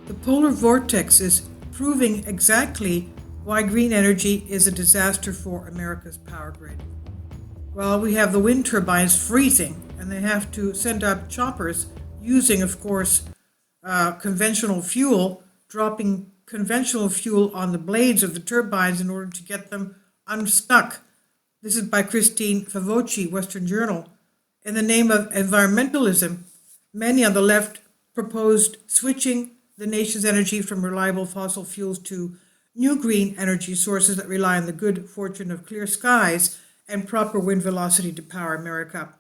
The polar vortex is proving exactly why green energy is a disaster for America's power grid. Well, we have the wind turbines freezing, and they have to send up choppers using, of course, conventional fuel, dropping conventional fuel on the blades of the turbines in order to get them unstuck. This is by Christine Favocci, Western Journal. In the name of environmentalism, many on the left proposed switching the nation's energy from reliable fossil fuels to new green energy sources that rely on the good fortune of clear skies and proper wind velocity to power America.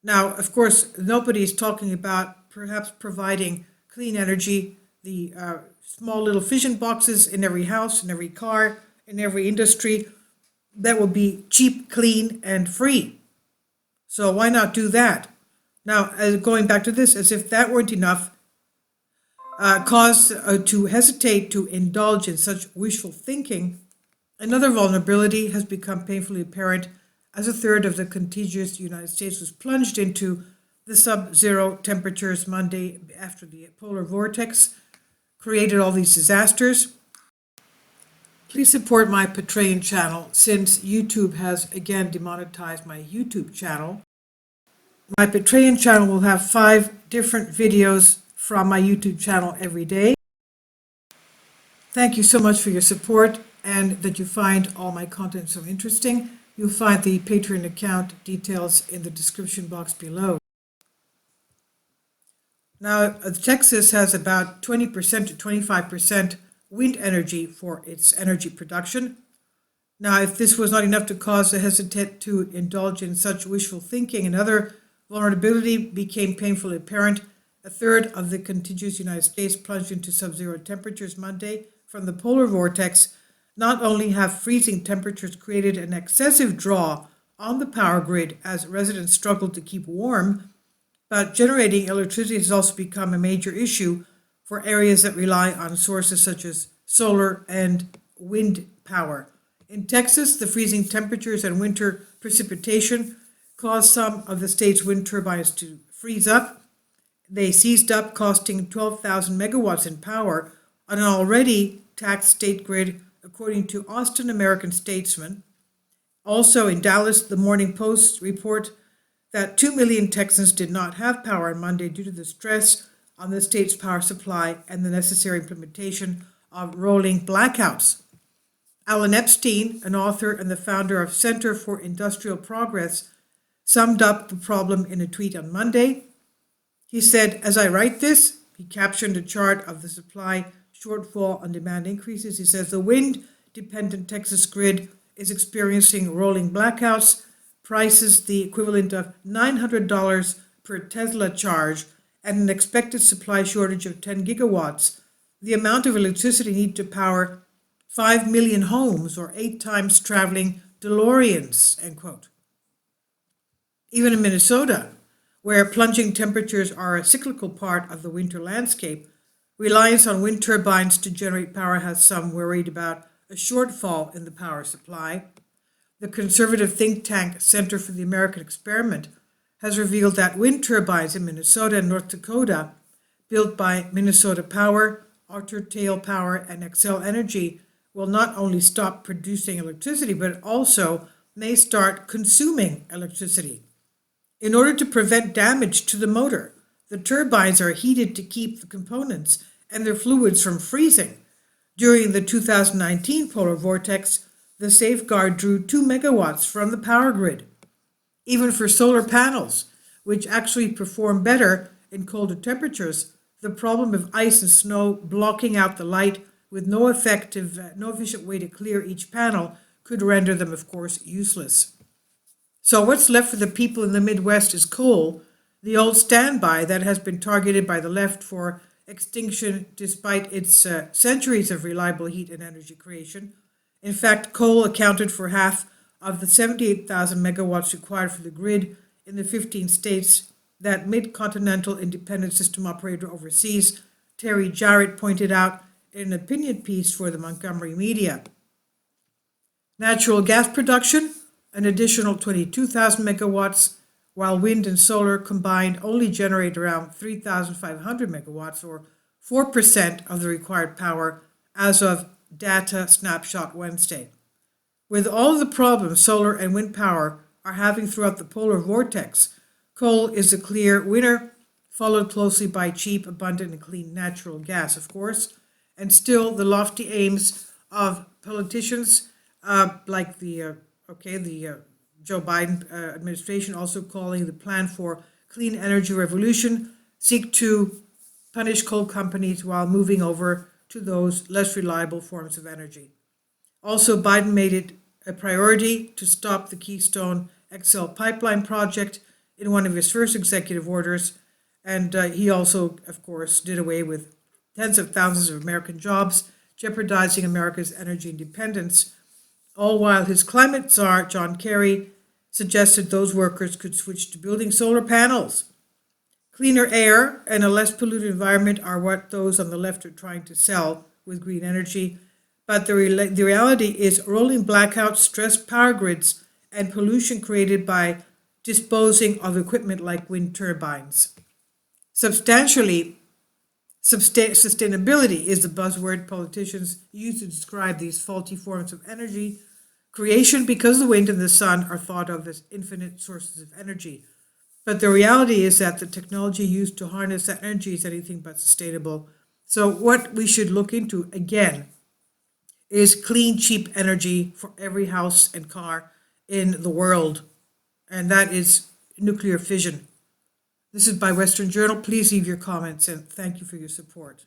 Now, of course, nobody's talking about perhaps providing clean energy, the small little fission boxes in every house, in every car, in every industry that will be cheap, clean, and free. So why not do that? Now, going back to this, as if that weren't enough, cause to hesitate to indulge in such wishful thinking, another vulnerability has become painfully apparent as a third of the contiguous United States was plunged into the sub-zero temperatures Monday after the polar vortex created all these disasters. Please support my Patreon channel since YouTube has again demonetized my YouTube channel. My Patreon channel will have 5 different videos from my YouTube channel every day. Thank you so much for your support and that you find all my content so interesting. You'll find the Patreon account details in the description box below. Now, Texas has about 20% to 25% wind energy for its energy production. Now, if this was not enough to cause the hesitant to indulge in such wishful thinking, another vulnerability became painfully apparent. A third of the contiguous United States plunged into sub-zero temperatures Monday from the polar vortex. Not only have freezing temperatures created an excessive draw on the power grid as residents struggled to keep warm, but generating electricity has also become a major issue for areas that rely on sources such as solar and wind power. In Texas, the freezing temperatures and winter precipitation caused some of the state's wind turbines to freeze up. They seized up, costing 12,000 megawatts in power on an already taxed state grid, according to Austin American Statesman. Also in Dallas, the Morning Post report that 2 million Texans did not have power on Monday due to the stress on the state's power supply and the necessary implementation of rolling blackouts. Alan Epstein, an author and the founder of Center for Industrial Progress, summed up the problem in a tweet on Monday. He said, "As I write this," he captioned a chart of the supply shortfall and demand increases. He says, "The wind-dependent Texas grid is experiencing rolling blackouts, prices the equivalent of $900 per Tesla charge, and an expected supply shortage of 10 gigawatts, the amount of electricity needed to power 5 million homes or 8 times traveling DeLoreans," end quote. Even in Minnesota, where plunging temperatures are a cyclical part of the winter landscape, reliance on wind turbines to generate power has some worried about a shortfall in the power supply. The conservative think tank Center for the American Experiment has revealed that wind turbines in Minnesota and North Dakota, built by Minnesota Power, Otter Tail Power, and Xcel Energy, will not only stop producing electricity, but also may start consuming electricity. In order to prevent damage to the motor, the turbines are heated to keep the components and their fluids from freezing. During the 2019 polar vortex, the safeguard drew 2 megawatts from the power grid. Even for solar panels, which actually perform better in colder temperatures, the problem of ice and snow blocking out the light with no efficient way to clear each panel could render them, of course, useless. So what's left for the people in the Midwest is coal, the old standby that has been targeted by the left for extinction despite its centuries of reliable heat and energy creation. In fact, coal accounted for half of the 78,000 megawatts required for the grid in the 15 states that Mid-Continental Independent System Operator oversees, Terry Jarrett pointed out in an opinion piece for the Montgomery media. Natural gas production, an additional 22,000 megawatts, while wind and solar combined only generate around 3,500 megawatts or 4% of the required power as of Data Snapshot Wednesday. With all of the problems solar and wind power are having throughout the polar vortex, coal is a clear winner, followed closely by cheap, abundant, and clean natural gas, of course. And still, the lofty aims of politicians like the Joe Biden administration, also calling the plan for clean energy revolution, seek to punish coal companies while moving over to those less reliable forms of energy. Also, Biden made it a priority to stop the Keystone XL pipeline project in one of his first executive orders, and he also, of course, did away with tens of thousands of American jobs, jeopardizing America's energy independence, all while his climate czar, John Kerry, suggested those workers could switch to building solar panels. Cleaner air and a less polluted environment are what those on the left are trying to sell with green energy, but the reality is rolling blackouts, stressed power grids, and pollution created by disposing of equipment like wind turbines. Sustainability is the buzzword politicians use to describe these faulty forms of energy creation, because the wind and the sun are thought of as infinite sources of energy. But the reality is that the technology used to harness that energy is anything but sustainable. So what we should look into, again, is clean, cheap energy for every house and car in the world. And that is nuclear fission. This is by Western Journal. Please leave your comments, and thank you for your support.